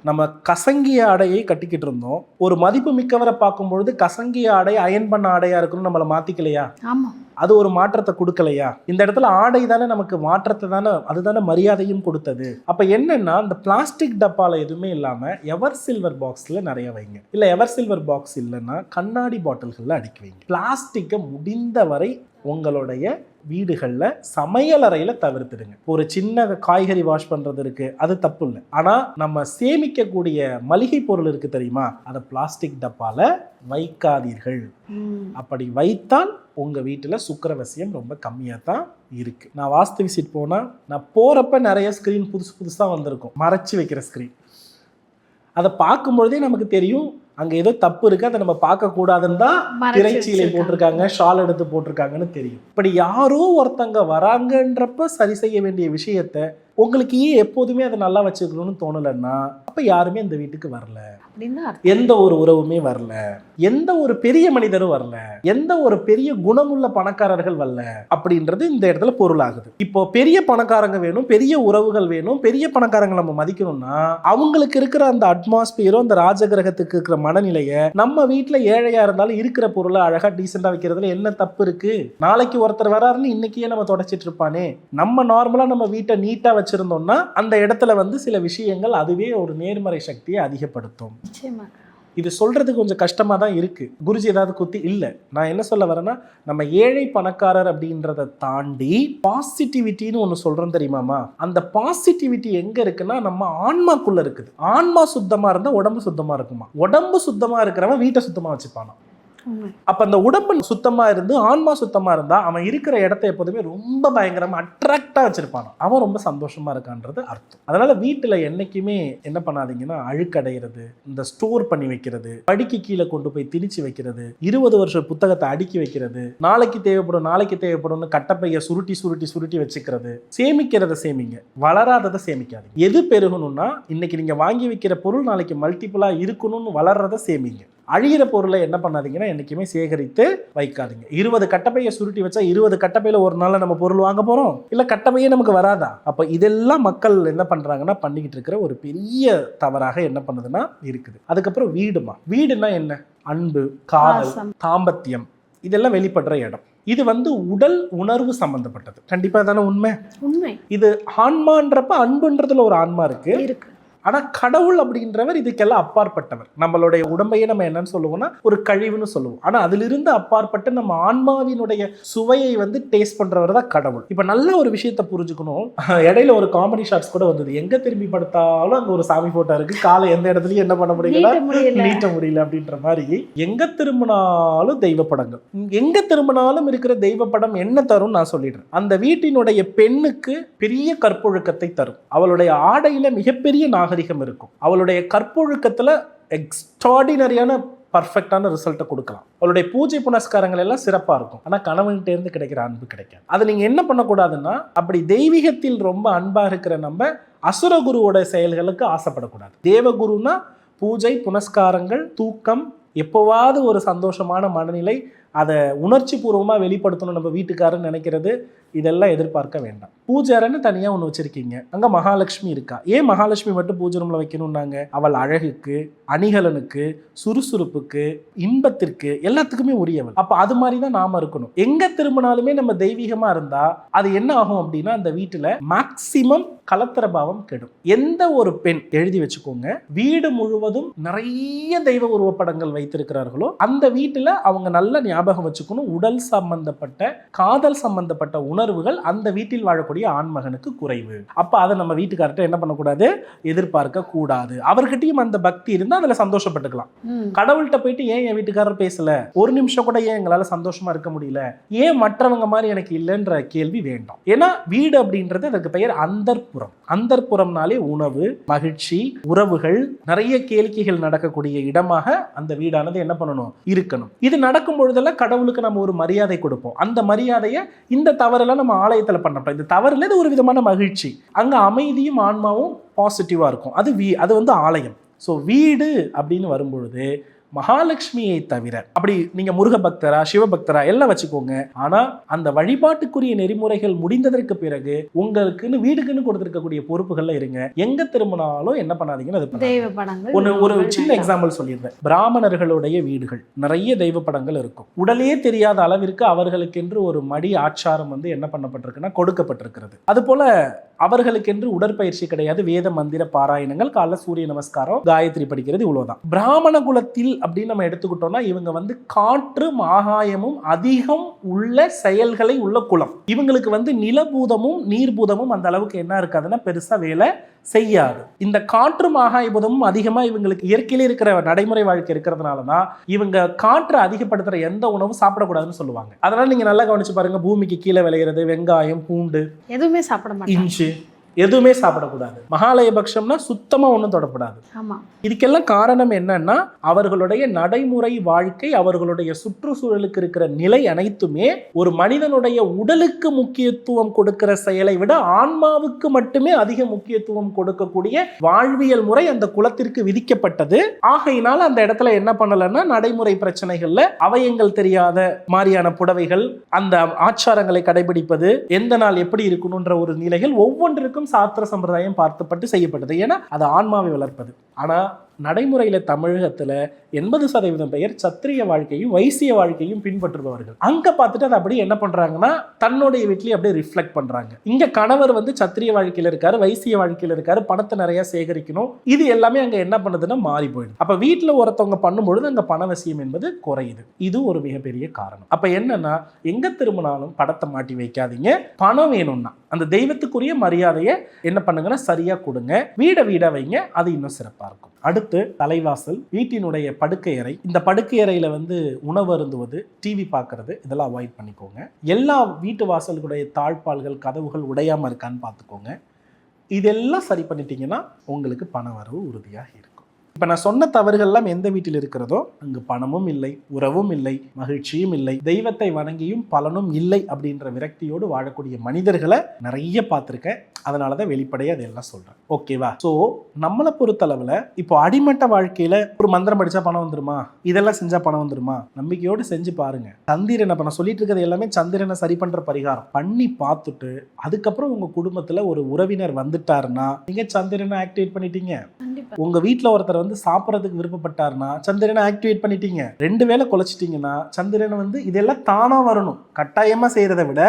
நம்ம கசங்கிய ஆடையை கட்டிக்கிட்டு இருந்தோம், ஒரு மதிப்பு மிக்கவரை பார்க்கும்பொழுது கசங்கிய ஆடை அயன் பண்ண ஆடையா இருக்கணும் நம்மளை மாத்திக்கலையா? ஆமா, அது ஒரு மாற்றத்தை கொடுக்கலையா? இந்த இடத்துல ஆடை தானே நமக்கு மாற்றத்தை தானே, அதுதானே மரியாதையும் கொடுத்தது. அப்ப என்னன்னா, இந்த பிளாஸ்டிக் டப்பால எதுவுமே இல்லாம எவர் சில்வர் பாக்ஸ்ல நிறைய வைங்க. இல்ல எவர் சில்வர் பாக்ஸ் இல்லைன்னா கண்ணாடி பாட்டில்கள்ல அடுக்கி வைங்க. பிளாஸ்டிக்கை முடிந்த வரை உங்களுடைய வீடுகளில் சமையல் அறையில் தவிர்த்துடுங்க. ஒரு சின்ன காய்கறி வாஷ் பண்ணுறது இருக்குது, அது தப்பு இல்லை. ஆனால் நம்ம சேமிக்கக்கூடிய மளிகை பொருள் இருக்குது தெரியுமா, அதை பிளாஸ்டிக் டப்பாவில் வைக்காதீர்கள். அப்படி வைத்தால் உங்கள் வீட்டில் சுக்கிரவசியம் ரொம்ப கம்மியாக தான் இருக்குது. நான் வாஸ்து விசிட் போனால் நான் போகிறப்ப நிறைய ஸ்க்ரீன் புதுசாக வந்திருக்கும், மறைச்சி வைக்கிற ஸ்க்ரீன். அதை பார்க்கும்பொழுதே நமக்கு தெரியும் அங்கே ஏதோ தப்பு இருக்குது, அதை நம்ம பார்க்கக்கூடாதுன்னு தான் திரைச்சீலை போட்டிருக்காங்க, ஷால் எடுத்து போட்டிருக்காங்கன்னு தெரியும். இப்படி யாரோ ஒருத்தங்க வராங்கன்றப்ப சரி செய்ய வேண்டிய விஷயத்த உங்களுக்கு ஏன் எப்போதுமே அதை நல்லா வச்சுக்கணும்னு தோணலைன்னா அப்போ யாருமே இந்த வீட்டுக்கு வரல, எந்த ஒரு உறவுமே வரல, எந்த ஒரு பெரிய மனிதரும் வரல, எந்த ஒரு பெரிய குணமுள்ள பணக்காரர்கள் வரல அப்படின்றது இந்த இடத்துல பொருளாகுது. இப்போ பெரிய பணக்காரங்க வேணும், பெரிய உறவுகள் வேணும், பெரிய பணக்காரங்க நம்ம மதிக்கணும்னா அவங்களுக்கு இருக்கிற அந்த அட்மாஸ்பியரும் அந்த ராஜகிரகத்துக்கு இருக்கிற மனநிலையை நம்ம வீட்டில் ஏழையா இருந்தாலும் இருக்கிற பொருளை அழகா டீசெண்டா வைக்கிறதுல என்ன தப்பு இருக்கு? நாளைக்கு ஒருத்தர் வராருன்னு இன்னைக்கே நம்ம தொடச்சிட்டு இருப்பானே. நம்ம நார்மலா நம்ம வீட்டை நீட்டா வச்சிருந்தோம்னா அந்த இடத்துல வந்து சில விஷயங்கள் அதுவே ஒரு நேர்மறை சக்தியை அதிகப்படுத்தும். இது சொல்றதுக்கு கொஞ்சம் கஷ்டமா தான் இருக்கு. குருஜி ஏதாவது குத்தி இல்லை. நான் என்ன சொல்ல வரேன்னா, நம்ம ஏழை பணக்காரர் அப்படின்றத தாண்டி பாசிட்டிவிட்டின்னு ஒன்று சொல்றோம் தெரியுமாமா, அந்த பாசிட்டிவிட்டி எங்க இருக்குன்னா நம்ம ஆன்மாக்குள்ள இருக்குது. ஆன்மா சுத்தமா இருந்தா உடம்பு சுத்தமா இருக்குமா, உடம்பு சுத்தமா இருக்கிறவன் வீட்டை சுத்தமா வச்சுப்பானா. அப்ப அந்த உடம்பு சுத்தமா இருந்து ஆன்மா சுத்தமா இருந்தா அவன் இருக்கிற இடத்த எப்போதுமே ரொம்ப பயங்கரமா அட்ராக்டா வச்சிருப்பான், அவன் ரொம்ப சந்தோஷமா இருக்கான்றது அர்த்தம். அதனால வீட்டுல என்னைக்குமே என்ன பண்ணாதீங்கன்னா அழுக்கடைகிறது, இந்த ஸ்டோர் பண்ணி வைக்கிறது, படிக்கு கீழே கொண்டு போய் திணிச்சு வைக்கிறது, 20 வருஷம் புத்தகத்தை அடுக்கி வைக்கிறது, நாளைக்கு தேவைப்படும்னு கட்டப்பைய சுருட்டி வச்சுக்கிறது. சேமிக்கிறத சேமிங்க, வளராததை சேமிக்காதீங்க. எது பெருகணும்னா இன்னைக்கு நீங்க வாங்கி வைக்கிற பொருள் நாளைக்கு மல்டிபிளா இருக்கணும்னு வளர்றத சேமிங்க. அழியிற பொருளை என்ன பண்ணாதீங்கன்னா என்றைக்குமே சேகரித்து வைக்காதீங்க. 20 கட்டப்பையை சுருட்டி வச்சா 20 கட்டப்பையில் ஒரு நாள் நம்ம பொருள் வாங்க போகிறோம், இல்லை கட்டப்பையே நமக்கு வராதா? அப்போ இதெல்லாம் மக்கள் என்ன பண்ணுறாங்கன்னா பண்ணிக்கிட்டு இருக்கிற ஒரு பெரிய தவறாக என்ன பண்ணுதுன்னா இருக்குது. அதுக்கப்புறம் வீடுனா என்ன? அன்பு, காதல், தாம்பத்தியம், இதெல்லாம் வெளிப்படுற இடம். இது வந்து உடல் உணர்வு சம்பந்தப்பட்டது. கண்டிப்பாக தானே உண்மை. இது ஆன்மான்றப்ப அன்புன்றதுல ஒரு ஆன்மா இருக்கு. ஆனால் கடவுள் அப்படின்றவர் இதுக்கெல்லாம் அப்பாற்பட்டவர். நம்மளுடைய உடம்பையே நம்ம என்னன்னு சொல்லுவோம்னா ஒரு கழிவுன்னு சொல்லுவோம். ஆனால் அதிலிருந்து அப்பாற்பட்டு நம்ம ஆன்மாவினுடைய சுவையை வந்து டேஸ்ட் பண்றவர் தான் கடவுள். இப்போ நல்ல ஒரு விஷயத்த புரிஞ்சுக்கணும். இடையில ஒரு காமெடி ஷாட்ஸ் கூட வந்தது, எங்க திரும்பி படுத்தாலும் அங்கே ஒரு சாமி போட்டோ இருக்கு, காலை எந்த இடத்துலயும் என்ன பண்ண முடியல, நீட்ட முடியல அப்படின்ற மாதிரி எங்க திரும்பினாலும் தெய்வ படங்கள், எங்க திரும்பினாலும் இருக்கிற தெய்வ படம் என்ன தரும் நான் சொல்லிடுறேன். அந்த வீட்டினுடைய பெண்ணுக்கு பெரிய கற்பொழுக்கத்தை தரும், அவளுடைய ஆடையில மிகப்பெரிய நாகரிகம் இருக்கும், அவளுடைய கற்பொழுக்கத்துல எக்ஸ்ட்ராடினரியான பர்ஃபெக்டான ரிசல்ட்டை கொடுக்கலாம், அவளுடைய பூஜை புனஸ்காரங்கள் எல்லாம் சிறப்பா இருக்கும். ஆனா கணவன்கிட்ட இருந்து கிடைக்கிற அன்பு கிடைக்காது. அதை நீங்க என்ன பண்ணக்கூடாதுன்னா, அப்படி தெய்வீகத்தில் ரொம்ப அன்பா இருக்கிற நம்ம அசுரகுருவோட செயல்களுக்கு ஆசைப்படக்கூடாது. தேவகுருனா பூஜை புனஸ்காரங்கள், தூக்கம், எப்போவாவது ஒரு சந்தோஷமான மனநிலை, அதை உணர்ச்சி பூர்வமாக வெளிப்படுத்தணும் நம்ம வீட்டுக்காரன்னு நினைக்கிறது, இதெல்லாம் எதிர்பார்க்க வேண்டாம். பூஜை அறைன்னு தனியாக ஒன்று வச்சுருக்கீங்க, அங்கே மகாலட்சுமி இருக்கா. ஏன் மகாலட்சுமி மட்டும் பூஜை ரூமில் வைக்கணும்னாங்க? அவள் அழகுக்கு, அணிகலனுக்கு, சுறுசுறுப்புக்கு, இன்பத்திற்கு, எல்லாத்துக்குமே உரியவள். அப்போ அது மாதிரி தான் நாம் இருக்கணும். எங்கே திரும்பினாலுமே நம்ம தெய்வீகமாக இருந்தால் அது என்ன ஆகும் அப்படின்னா, அந்த வீட்டில் மேக்சிமம் கலத்திர பாவம் கெடும். எந்த ஒரு பெண், எழுதி வச்சுக்கோங்க, வீடு முழுவதும் நிறைய தெய்வ உருவப்படங்கள் வைத்திருக்கிறார்களோ அந்த வீட்டில் அவங்க நல்ல ஞாபகம் வச்சுக்கணும், உடல் சம்பந்தப்பட்ட காதல் சம்பந்தப்பட்ட உணர்வுகள் அந்த வீட்டில் வாழக்கூடிய ஆண்மகனுக்கு குறைவு. அப்ப அதை நம்ம வீட்டுக்கார்ட்ட என்ன பண்ணக்கூடாது, எதிர்பார்க்க கூடாது. அவர்கிட்டயும் அந்த பக்தி இருந்தா அதுல சந்தோஷப்பட்டுக்கலாம். கடவுள்கிட்ட போயிட்டு ஏன் என் வீட்டுக்காரர் பேசல, ஒரு நிமிஷம் கூட ஏன் எங்களால சந்தோஷமா இருக்க முடியல, ஏன் மற்றவங்க மாதிரி எனக்கு இல்லைன்ற கேள்வி வேண்டாம். ஏன்னா வீடு அப்படின்றது அதுக்கு பெயர் அந்தர்ப்புறம். அந்தர்ப்புறம்னாலே உணவு, மகிழ்ச்சி, உறவுகள், நிறைய கேளிக்கைகள் நடக்கக்கூடிய இடமாக அந்த வீடு வீடானது என்ன பண்ணணும், இருக்கணும். இது நடக்கும் பொழுதெல்லாம் கடவுளுக்கு நம்ம ஒரு மரியாதை கொடுப்போம். அந்த மரியாதையை இந்த தவறெல்லாம் நம்ம ஆலயத்தில் பண்ணப்போம். இந்த தவறுல இது ஒரு விதமான மகிழ்ச்சி, அங்கே அமைதியும் ஆன்மாவும் பாசிட்டிவாக இருக்கும். அது வந்து ஆலயம். ஸோ வீடு அப்படின்னு வரும்பொழுது மகாலட்சுமியை தவிர, அப்படி நீங்க முருக பக்தரா சிவபக்தரா எல்லாம் வச்சுக்கோங்க, ஆனா அந்த வழிபாட்டுக்குரிய நெறிமுறைகள் முடிந்ததற்கு பிறகு உங்களுக்குன்னு வீடுக்குன்னு கொடுத்திருக்கக்கூடிய பொறுப்புகள்ல இருங்க. எங்க திரும்பினாலும் என்ன பண்ணாதீங்கன்னு அது தெய்வ படங்கள். ஒரு சின்ன எக்ஸாம்பிள் சொல்லிடுறேன். பிராமணர்களுடைய வீடுகள் நிறைய தெய்வ படங்கள் இருக்கும். உடலே தெரியாத அளவிற்கு அவர்களுக்கென்று ஒரு மடி ஆச்சாரம் வந்து என்ன பண்ணப்பட்டிருக்குன்னா கொடுக்கப்பட்டிருக்கிறது. அது போல அவர்களுக்கென்று உடற்பயிற்சி கிடையாது. வேத மந்திர பாராயணங்கள், காலைல சூரிய நமஸ்காரம், காயத்ரி படிக்கிறது, இவ்வளவுதான். பிராமண குலத்தில் அப்படின்னு நம்ம எடுத்துக்கிட்டோம்னா இவங்க வந்து காற்றும் ஆகாயமும் அதிகம் உள்ள செயல்களை உள்ள குலம். இவங்களுக்கு வந்து நிலபூதமும் நீர்பூதமும் அந்த அளவுக்கு என்ன இருக்காதுன்னா பெருசா வேலை செய்யாது. இந்த காற்றும் ஆகாயபூதமும் அதிகமா இவங்களுக்கு இயற்கையில இருக்கிற நடைமுறை வாழ்க்கை இருக்கிறதுனாலதான் இவங்க காற்றை அதிகப்படுத்துற எந்த உணவும் சாப்பிடக்கூடாதுன்னு சொல்லுவாங்க. அதனால நீங்க நல்லா கவனிச்சு பாருங்க, பூமிக்கு கீழே விளையிறது வெங்காயம், பூண்டு, எதுவுமே சாப்பிட மாட்டாங்க, இஞ்சி எதுவுமே சாப்பிடக்கூடாது. மகாலய பட்சம்னா சுத்தமா ஒன்றும் தொடப்படாது. இதுக்கெல்லாம் காரணம் என்னன்னா அவர்களுடைய நடைமுறை வாழ்க்கை, அவர்களுடைய சுற்றுச்சூழலுக்கு இருக்கிற நிலை அனைத்துமே ஒரு மனிதனுடைய உடலுக்கு முக்கியத்துவம் கொடுக்கிற செயலை விட ஆன்மாவுக்கு மட்டுமே அதிக முக்கியத்துவம் கொடுக்கக்கூடிய வாழ்வியல் முறை அந்த குலத்திற்கு விதிக்கப்பட்டது. ஆகையினால அந்த இடத்துல என்ன பண்ணலன்னா நடைமுறை பிரச்சனைகள்ல அவயங்கள் தெரியாத மாதிரியான புடவைகள், அந்த ஆச்சாரங்களை கடைபிடிப்பது, எந்த நாள் எப்படி இருக்கணும்ன்ற ஒரு நிலைகள் ஒவ்வொன்றிற்கும் சாஸ்திர சம்பிரதாயம் பார்த்துப்பட்டு செய்யப்பட்டது. ஏன்னா அது ஆன்மாவை வளர்ப்பது. ஆனா நடைமுறையில தமிழகத்துல 80% பேர் சத்திரிய வாழ்க்கையும் வைசிய வாழ்க்கையும் பின்பற்றுபவர்கள். அங்க பார்த்துட்டு அதை அப்படியே என்ன பண்றாங்கன்னா தன்னுடைய வீட்லயே அப்படியே ரிஃப்ளெக்ட் பண்றாங்க. இங்க கணவர் வந்து சத்திரிய வாழ்க்கையில இருக்காரு, வைசிய வாழ்க்கையில இருக்காரு, பணத்தை நிறைய சேகரிக்கணும், இது எல்லாமே அங்க என்ன பண்ணுதுன்னா மாறி போயிடுது. அப்ப வீட்டுல ஒருத்தவங்க பண்ணும்பொழுது அங்க பணவசியம் என்பது குறையுது. இது ஒரு மிகப்பெரிய காரணம். அப்ப என்னன்னா எங்க திரும்பினாலும் படத்தை மாட்டி வைக்காதீங்க. பணம் வேணும்னா அந்த தெய்வத்துக்குரிய மரியாதையை என்ன பண்ணுங்கன்னா சரியா கொடுங்க. வீடை வைங்க, அது இன்னும் சிறப்பா இருக்கும். அடுத்து தலைவாசல், வீட்டினுடைய படுக்கை அறை. இந்த படுக்கை அறையில வந்து உணவு அருந்துவது, டிவி பார்க்கறது, இதெல்லாம் அவாய்ட் பண்ணிக்கோங்க. எல்லா வீட்டு வாசல்களுடைய தாழ்பால்கள், கதவுகள் உடையாம இருக்கான்னு பார்த்துக்கோங்க. இதெல்லாம் சரி பண்ணிட்டீங்கன்னா உங்களுக்கு பண வரவு உறுதியாக இருக்கும். இப்போ நான் சொன்ன தவறுகள்லாம் எந்த வீட்டில் இருக்கிறதோ அங்கு பணமும் இல்லை, உறவும் இல்லை, மகிழ்ச்சியும் இல்லை, தெய்வத்தை வணங்கியும் பலனும் இல்லை அப்படின்ற விரக்தியோடு வாழக்கூடிய மனிதர்களை நிறைய பார்த்துருக்கேன். அதனால தான் வெளிப்படையாக அதெல்லாம் சொல்கிறேன். ஓகேவா? ஸோ நம்மளை பொறுத்தளவில் இப்போ அடிமட்ட வாழ்க்கையில் ஒரு மந்திரம் படித்தா பணம் வந்துருமா, இதெல்லாம் செஞ்சால் பணம் வந்துருமா, நம்பிக்கையோடு செஞ்சு பாருங்க. சந்திரனை இப்போ நான் சொல்லிட்டு இருக்கிறது எல்லாமே சந்திரனை சரி பண்ணுற பரிகாரம் பண்ணி பார்த்துட்டு அதுக்கப்புறம் உங்கள் குடும்பத்தில் ஒரு உறவினர் வந்துட்டாருன்னா நீங்கள் சந்திரனை ஆக்டிவேட் பண்ணிட்டீங்க. உங்க வீட்டில் ஒருத்தர் வந்து சாப்பிட்றதுக்கு விருப்பப்பட்டாருன்னா சந்திரனை ஆக்டிவேட் பண்ணிட்டீங்க. 2 வேளை குலைச்சிட்டீங்கன்னா சந்திரனை வந்து இதெல்லாம் தானா வரணும், கட்டாயமா செய்யறதை விட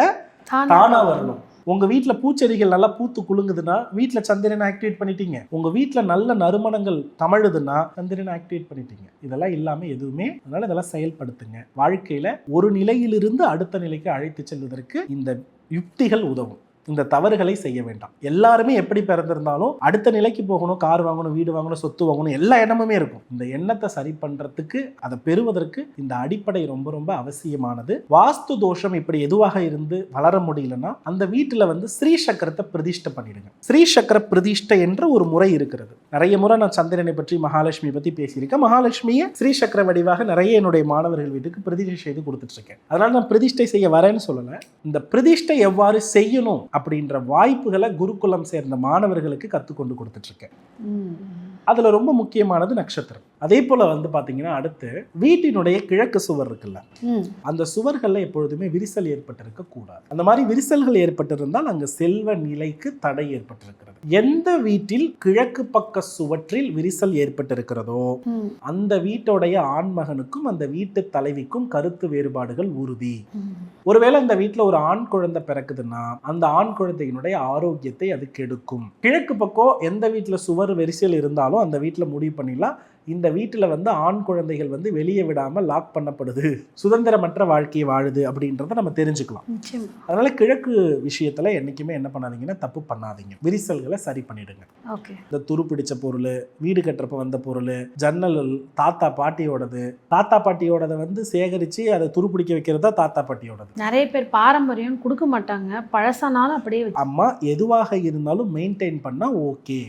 தானா வரணும். உங்க வீட்டுல பூச்செடிகள் நல்லா பூத்து குலுங்குதுன்னா வீட்டுல சந்திரனை ஆக்டிவேட் பண்ணிட்டீங்க. உங்க வீட்டுல நல்ல நறுமணங்கள் தமிழுதுன்னா சந்திரனை ஆக்டிவேட் பண்ணிட்டீங்க. இதெல்லாம் இல்லாம எதுவுமே. அதனால இதெல்லாம் செயல்படுத்துங்க. வாழ்க்கையில ஒரு நிலையிலிருந்து அடுத்த நிலைக்கு அழைத்து செல்வதற்கு இந்த யுக்திகள் உதவும். இந்த தவறுகளை செய்ய வேண்டாம். எல்லாருமே எப்படி பிறந்திருந்தாலும் அடுத்த நிலைக்கு போகணும், கார் வாங்கணும், வீடு வாங்கணும், சொத்து வாங்கணும், எல்லா எண்ணமுமே இருக்கும். இந்த எண்ணத்தை சரி பண்றதுக்கு, அதை பெறுவதற்கு இந்த அடிப்படை ரொம்ப ரொம்ப அவசியமானது. வாஸ்து தோஷம் இப்படி எதுவாக இருந்து வளர முடியலன்னா அந்த வீட்டுல வந்து ஸ்ரீ சக்கரத்தை பிரதிஷ்டை பண்ணிடுங்க. ஸ்ரீ சக்கர பிரதிஷ்டை என்ற ஒரு முறை இருக்கிறது. நிறைய முறை நான் சந்திரனை பற்றி, மகாலட்சுமி பத்தி பேசியிருக்கேன். மகாலட்சுமியை ஸ்ரீ சக்கர வடிவாக நிறைய என்னுடைய மாணவர்கள் வீட்டுக்கு பிரதிஷ்டை செய்து கொடுத்துட்டு இருக்கேன். அதனால நான் பிரதிஷ்டை செய்ய வரேன்னு சொல்லல. இந்த பிரதிஷ்டை எவ்வாறு செய்யணும் அப்படின்ற வாய்ப்புகளை குருகுலம் சேர்ந்த மாணவர்களுக்கு கற்றுக்கொண்டு கொடுத்துட்டு இருக்கேன். அதுல ரொம்ப முக்கியமானது நட்சத்திரம். அதே போல வந்து பாத்தீங்கன்னா அடுத்து வீட்டினுடைய கிழக்கு சுவர் இருக்குல்ல, அந்த சுவர்கள்ல எப்பொழுதுமே விரிசல் ஏற்பட்டிருக்க கூடாது. அந்த மாதிரி விரிசல்கள் ஏற்பட்டிருந்தால் அங்கு செல்வ நிலைக்கு தடை ஏற்பட்டிருக்கிறது. எந்த வீட்டில் கிழக்கு பக்க சுவற்றில் விரிசல் ஏற்பட்டிருக்கிறதோ அந்த வீட்டுடைய ஆண்மகனுக்கும் அந்த வீட்டு தலைவிக்கும் கருத்து வேறுபாடுகள் உறுதி. ஒருவேளை அந்த வீட்டுல ஒரு ஆண் குழந்தை பிறக்குதுன்னா அந்த ஆண் குழந்தையினுடைய ஆரோக்கியத்தை அது கெடுக்கும். கிழக்கு பக்கம் எந்த வீட்டுல சுவர் விரிசல் இருந்தாலும் அந்த வீட்டுல முடிவு பண்ணிடலாம், இந்த வீட்டில் வந்து ஆண் குழந்தைகள் வந்து வெளியே விடாமல் லாக் பண்ணப்படுது, சுதந்திரமற்ற வாழ்க்கையை வாழுது அப்படின்றத நம்ம தெரிஞ்சுக்கலாம். அதனால கிழக்கு விஷயத்துல என்னைக்குமே என்ன பண்ணாதீங்கன்னா தப்பு பண்ணாதீங்க. விரிசல்களை சரி பண்ணிடுங்க. இந்த துரு பிடிச்ச பொருள், வீடு கட்டுறப்ப வந்த பொருள், ஜன்னல் தாத்தா பாட்டியோடது, தாத்தா பாட்டியோடதை வந்து சேகரித்து அதை துரு பிடிக்க வைக்கிறதா தாத்தா பாட்டியோடது. நிறைய பேர் பாரம்பரியம் கொடுக்க மாட்டாங்க, பழசானாலும் அப்படியே அம்மா எதுவாக இருந்தாலும் மெயின்டைன் பண்ணா ஓகே,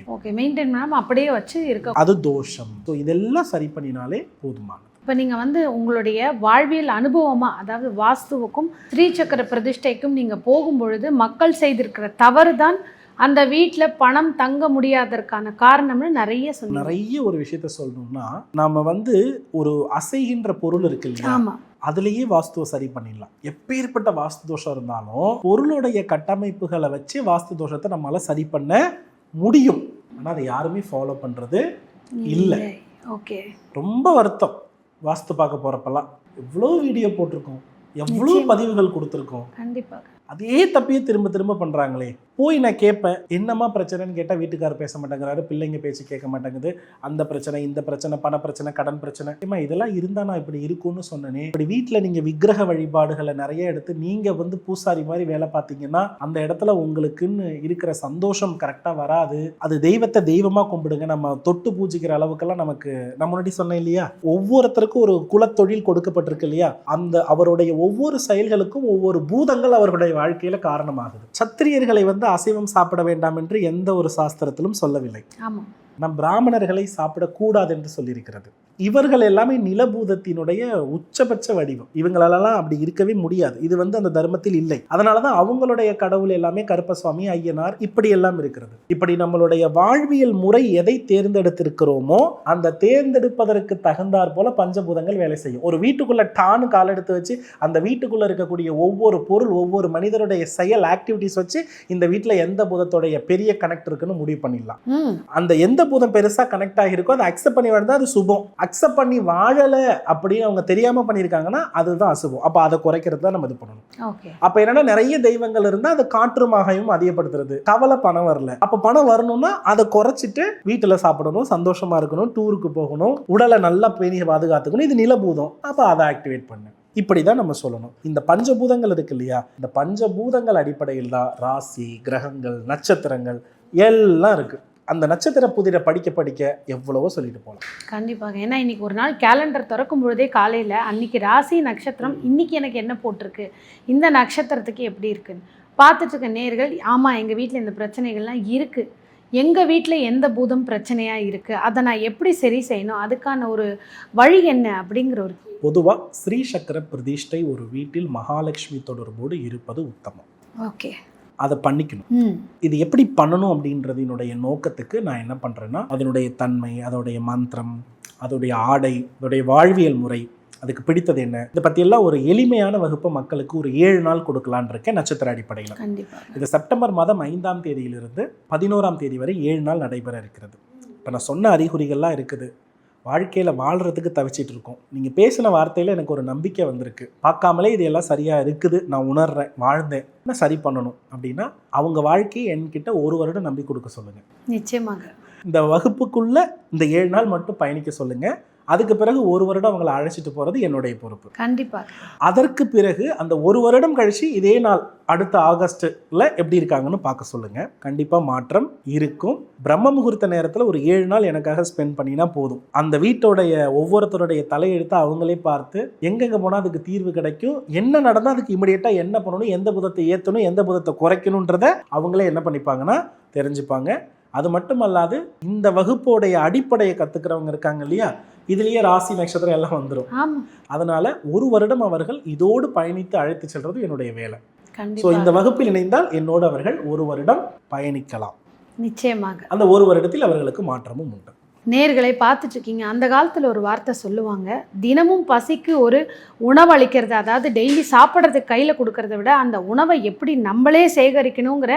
மெயின்டைன் பண்ணாம அப்படியே வச்சு இருக்க, அது தோஷம். ஸோ இதெல்லாம் சரி பண்ணினாலே போதுமானது. இப்போ நீங்கள் வந்து உங்களுடைய வாழ்வியல் அனுபவமாக, அதாவது வாஸ்துவுக்கும் ஸ்ரீசக்கர பிரதிஷ்டைக்கும் நீங்கள் போகும்பொழுது மக்கள் செய்திருக்கிற தவறு தான் அந்த வீட்டில் பணம் தங்க முடியாததற்கான காரணம்னு நிறைய சொன்னீங்க. நிறைய ஒரு விஷயத்த சொல்லணும்னா, நாம வந்து ஒரு அசைகின்ற பொருள் இருக்கு இல்லையா, ஆமாம், அதுலேயே வாஸ்துவை சரி பண்ணிடலாம். எப்பேற்பட்ட வாஸ்து தோஷம் இருந்தாலும் பொருளுடைய கட்டமைப்புகளை வச்சு வாஸ்து தோஷத்தை நம்மளால சரி பண்ண முடியும். ஆனால் அதை யாருமே ஃபாலோ பண்ணுறது இல்லை. ஓகே, ரொம்ப வருத்தம். வாஸ்து பார்க்க போகிறப்பெல்லாம் எவ்வளோ வீடியோ போட்டிருக்கோம், எவ்வளோ பதிவுகள் கொடுத்துருக்கோம். கண்டிப்பாக அதே தப்பையே திரும்ப திரும்ப பண்ணுறாங்களே. போய் நான் கேட்பேன், என்னம்மா பிரச்சனைன்னு கேட்டால் வீட்டுக்காரர் பேச மாட்டேங்கிறாரு, பிள்ளைங்க பேச்சு கேட்க மாட்டேங்குது, அந்த பிரச்சனை, இந்த பிரச்சனை, பண பிரச்சனை, கடன் பிரச்சனை. இதெல்லாம் இருந்தால் நான் இப்படி இருக்கும்னு சொன்னேனே. இப்படி வீட்டில் நீங்கள் விக்கிரக வழிபாடுகளை நிறைய எடுத்து நீங்கள் வந்து பூசாரி மாதிரி வேலை பார்த்தீங்கன்னா அந்த இடத்துல உங்களுக்குன்னு இருக்கிற சந்தோஷம் கரெக்டாக வராது. அது தெய்வத்தை தெய்வமாக கும்பிடுங்க. நம்ம தொட்டு பூஜிக்கிற அளவுக்கெல்லாம் நமக்கு, நான் முன்னாடி சொன்னேன் இல்லையா, ஒவ்வொருத்தருக்கும் ஒரு குலத்தொழில் கொடுக்கப்பட்டிருக்கு இல்லையா, அந்த அவருடைய ஒவ்வொரு செயல்களுக்கும் ஒவ்வொரு பூதங்கள் அவருடைய வாழ்க்கையில காரணமாகுது. சத்திரியர்களை வந்து அசைவம் சாப்பிட வேண்டாம் என்று எந்த ஒரு சாஸ்திரத்திலும் சொல்லவில்லை. நம் பிராமணர்களை சாப்பிடக்கூடாது என்று சொல்லியிருக்கிறது. இவர்கள் எல்லாமே நிலபூதத்தினுடைய உச்சபட்ச வடிவம். இவங்களெல்லாம் அப்படி இருக்கவே முடியாது. இது வந்து அந்த தர்மத்தில் இல்லை. அதனாலதான் அவங்களுடைய கடவுள் எல்லாமே கருப்பசுவாமி, ஐயனார், இப்படி எல்லாம் இருக்கிறது. இப்படி நம்மளுடைய வாழ்வியல் முறை எதை தேர்ந்தெடுத்திருக்கிறோமோ அந்த தேர்ந்தெடுப்பதற்கு தகுந்தாற் போல பஞ்சபூதங்கள் வேலை செய்யும். ஒரு வீட்டுக்குள்ள டானு கால் எடுத்து வச்சு அந்த வீட்டுக்குள்ள இருக்கக்கூடிய ஒவ்வொரு பொருள், ஒவ்வொரு மனிதனுடைய செயல், ஆக்டிவிட்டிஸ் வச்சு இந்த வீட்டுல எந்த பூதத்துடைய பெரிய கனெக்ட் இருக்குன்னு முடிவு பண்ணிடலாம். அந்த எந்த பூதம் பெருசா கனெக்ட் ஆகிருக்கோ அதை அக்செப்ட் பண்ணி வாழ்ந்தா அது சுபம். அக்செப்ட் பண்ணி வாழல அப்படின்னு அவங்க தெரியாம பண்ணிருக்காங்கன்னா அதுதான் அசுபம். அப்ப அதை குறைக்கிறது தான் நம்ம இது பண்ணணும். அப்ப என்னன்னா, நிறைய தெய்வங்கள் இருந்தா அதை காற்றுமாகவும் அதிகப்படுத்துறது. கவலை பணம் வரல, அப்ப பணம் வரணும்னா அதை குறைச்சிட்டு வீட்டுல சாப்பிடணும், சந்தோஷமா இருக்கணும், டூருக்கு போகணும், உடலை நல்லா பேணி பாதுகாத்துக்கணும். இது நிலபூதம், அப்ப அதை ஆக்டிவேட் பண்ணு. இப்படிதான் நம்ம சொல்லணும். இந்த பஞ்சபூதங்கள் இருக்கு இல்லையா, இந்த பஞ்சபூதங்கள் அடிப்படையில் தான் ராசி, கிரகங்கள், நட்சத்திரங்கள் எல்லாம் இருக்கு. அந்த நட்சத்திர புதிரை படிக்க படிக்க எவ்வளவோ சொல்லிட்டு போகலாம். கண்டிப்பாக. ஏன்னா இன்னைக்கு ஒரு நாள் கேலண்டர் திறக்கும் பொழுதே காலையில் அன்னைக்கு ராசி நட்சத்திரம் இன்னைக்கு எனக்கு என்ன போட்டிருக்கு, இந்த நட்சத்திரத்துக்கு எப்படி இருக்குன்னு பார்த்துட்டு இருக்க நேர்கள், ஆமாம் எங்கள் வீட்டில் இந்த பிரச்சனைகள்லாம் இருக்குது, எங்கள் வீட்டில் எந்த பூதம் பிரச்சனையாக இருக்குது, அதை நான் எப்படி சரி செய்யணும், அதுக்கான ஒரு வழி என்ன அப்படிங்கிற ஒரு. பொதுவாக ஸ்ரீசக்கர பிரதிஷ்டை ஒரு வீட்டில் மகாலட்சுமி தொடர்போடு இருப்பது உத்தமம். ஓகே, அதை பண்ணிக்கணும். இது எப்படி பண்ணணும் அப்படின்றதினுடைய நோக்கத்துக்கு நான் என்ன பண்ணுறேன்னா, அதனுடைய தன்மை, அதோடைய மந்திரம், அதோடைய ஆடை, அதோடைய வாழ்வியல் முறை, அதுக்கு பிடித்தது என்ன, இதை பற்றியெல்லாம் ஒரு எளிமையான வகுப்பை மக்களுக்கு ஒரு 7 நாள் கொடுக்கலான் இருக்கேன் நட்சத்திர அடிப்படையில். இது செப்டம்பர் மாதம் 5ஆம் தேதியிலிருந்து 11ஆம் தேதி வரை 7 நாள் நடைபெற இருக்கிறது. இப்போ நான் சொன்ன அறிகுறிகள்லாம் இருக்குது. வாழ்க்கையில் வாழ்கிறதுக்கு தவிச்சிட்டு இருக்கோம். நீங்கள் பேசின வார்த்தையில் எனக்கு ஒரு நம்பிக்கை வந்திருக்கு. பார்க்காமலே இது எல்லாம் சரியாக இருக்குது, நான் உணர்றேன், வாழ்ந்தேன், நான் சரி பண்ணணும் அப்படின்னா அவங்க வாழ்க்கையை என்கிட்ட 1 வருடம் நம்பி கொடுக்க சொல்லுங்கள். நிச்சயமாக இந்த வகுப்புக்குள்ளே இந்த 7 நாள் மட்டும் பயணிக்க சொல்லுங்கள். அதுக்கு பிறகு 1 வருடம் அவங்களை அழைச்சிட்டு போகிறது என்னுடைய பொறுப்பு. கண்டிப்பாக. அதற்கு பிறகு அந்த 1 வருடம் கழிச்சு இதே நாள் அடுத்த ஆகஸ்ட்டில் எப்படி இருக்காங்கன்னு பார்க்க சொல்லுங்கள். கண்டிப்பாக மாற்றம் இருக்கும். பிரம்ம முகூர்த்த நேரத்தில் ஒரு 7 நாள் எனக்காக ஸ்பெண்ட் பண்ணினா போதும். அந்த வீட்டோடைய ஒவ்வொருத்தருடைய தலையெழுத்தை அவங்களே பார்த்து எங்கெங்கே போனால் அதுக்கு தீர்வு கிடைக்கும், என்ன நடந்தால் அதுக்கு இமிடியேட்டாக என்ன பண்ணணும், எந்த புதத்தை ஏற்றணும், எந்த புதத்தை குறைக்கணுன்றத அவங்களே என்ன பண்ணிப்பாங்கன்னா தெரிஞ்சுப்பாங்க. அது மட்டும் அல்லாது இந்த வகுப்போடைய அடிப்படையை கற்றுக்கிறவங்க இருக்காங்க இல்லையா, இதுலேயே ராசி நட்சத்திரம் எல்லாம் வந்துடும். அதனால 1 வருடம் அவர்கள் இதோடு பயணித்து அழைத்து செல்வது என்னுடைய வேலை. ஸோ இந்த வகுப்பில் இணைந்தால் என்னோடு அவர்கள் 1 வருடம் பயணிக்கலாம். நிச்சயமாக அந்த 1 வருடத்தில் அவர்களுக்கு மாற்றமும் உண்டு. நேர்களை பார்த்துட்டு இருக்கீங்க. அந்த காலத்தில் ஒரு வார்த்தை சொல்லுவாங்க, தினமும் பசிக்கு ஒரு உணவு அளிக்கிறது, அதாவது டெய்லி சாப்பிட்றதுக்கு கையில் கொடுக்கறத விட அந்த உணவை எப்படி நம்மளே சேகரிக்கணுங்கிற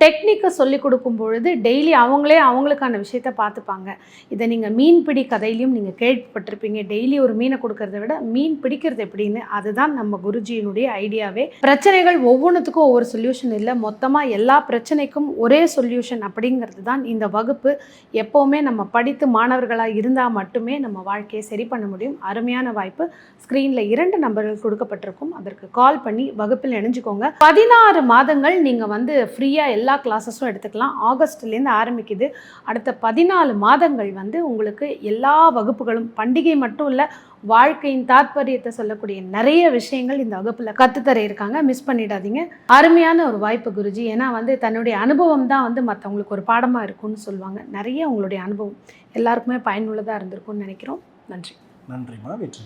டெக்னிக்கை சொல்லி கொடுக்கும் பொழுது டெய்லி அவங்களே அவங்களுக்கான விஷயத்த பார்த்துப்பாங்க. இதை நீங்கள் மீன்பிடி கதையிலையும் நீங்கள் கேள்விப்பட்டிருப்பீங்க. டெய்லி ஒரு மீனை கொடுக்கறத விட மீன் பிடிக்கிறது எப்படின்னு. அதுதான் நம்ம குருஜியினுடைய ஐடியாவே. பிரச்சனைகள் ஒவ்வொன்றுத்துக்கும் ஒவ்வொரு சொல்யூஷன் இல்லை, மொத்தமாக எல்லா பிரச்சனைக்கும் ஒரே சொல்யூஷன் அப்படிங்கிறது தான் இந்த வகுப்பு. எப்போவுமே நம்ம படித்து மாணவர்களாக இருந்தால் மட்டுமே நம்ம வாழ்க்கையை சரி பண்ண முடியும். அருமையான வாய்ப்பு. ஸ்க்ரீனில் 2 நம்பர்கள் கொடுக்கப்பட்டிருக்கும், அதற்கு கால் பண்ணி வகுப்பில் இணைஞ்சுக்கோங்க. 16 மாதங்கள் நீங்கள் ஃப்ரீயாக எல்லா கிளாஸஸும் எடுத்துக்கலாம். ஆகஸ்ட்லேருந்து ஆரம்பிக்குது. அடுத்த 14 மாதங்கள் வந்து உங்களுக்கு எல்லா வகுப்புகளும், பண்டிகை மட்டும் இல்லை, வாழ்க்கையின் தாத்பரியத்தை சொல்லக்கூடிய நிறைய விஷயங்கள் இந்த வகுப்பில் கற்றுத்தர இருக்காங்க. மிஸ் பண்ணிடாதீங்க. அருமையான ஒரு வாய்ப்பு குருஜி. ஏன்னா வந்து தன்னுடைய அனுபவம் தான் வந்து மற்றவங்களுக்கு ஒரு பாடமாக இருக்கும்னு சொல்லுவாங்க. நிறைய உங்களுடைய அனுபவம் எல்லாருக்குமே பயனுள்ளதாக இருந்திருக்கும்னு நினைக்கிறோம். நன்றி. நன்றிம்மா. வெற்றி.